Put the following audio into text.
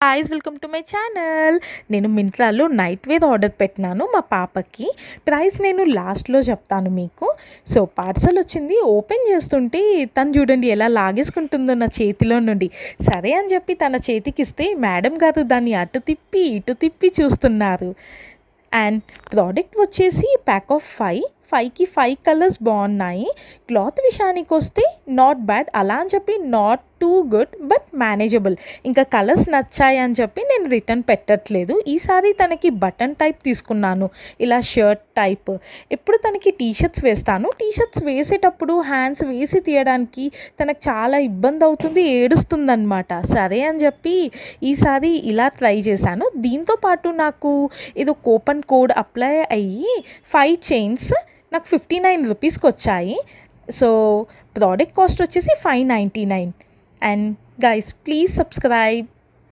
Hi's welcome to my channel. నేను మింత్రాలో night wear order పెట్టినాను మా పాపకి. ప్రైస్ నేను లాస్ట్లో చెప్తాను మీకు. సో పార్సల్ వచ్చింది. ఓపెన్ చేస్తుంటే తను చూడండి ఎలా లాగేసుకుంటుందో నా చేతిలో నుండి. సరే అని చెప్పి తన చేతికి ఇస్తే మేడం గారు దాన్ని అటు తిప్పి ఇటు తిప్పి చూస్తున్నారు. అండ్ ప్రోడక్ట్ వచ్చేసి ప్యాక్ ఆఫ్ 5కి 5 కలర్స్ బాగున్నాయి. క్లాత్ విషయానికి వస్తే నాట్ బ్యాడ్, అలా అని చెప్పి not too good but manageable. ఇంకా కలర్స్ నచ్చాయి అని చెప్పి నేను రిటర్న్ పెట్టట్లేదు. ఈసారి తనకి బటన్ టైప్ తీసుకున్నాను, ఇలా షర్ట్ టైప్. ఎప్పుడు తనకి టీషర్ట్స్ వేస్తాను. టీషర్ట్స్ వేసేటప్పుడు హ్యాండ్స్ వేసి తీయడానికి తనకు చాలా ఇబ్బంది అవుతుంది, ఏడుస్తుందన్నమాట. సరే అని చెప్పి ఈసారి ఇలా ట్రై చేశాను. దీంతోపాటు నాకు ఏదో కూపన్ కోడ్ అప్లై అయ్యి 5 చైన్స్ నాకు 59 రూపీస్కి వచ్చాయి. సో ప్రోడక్ట్ కాస్ట్ వచ్చేసి 599. And guys please subscribe.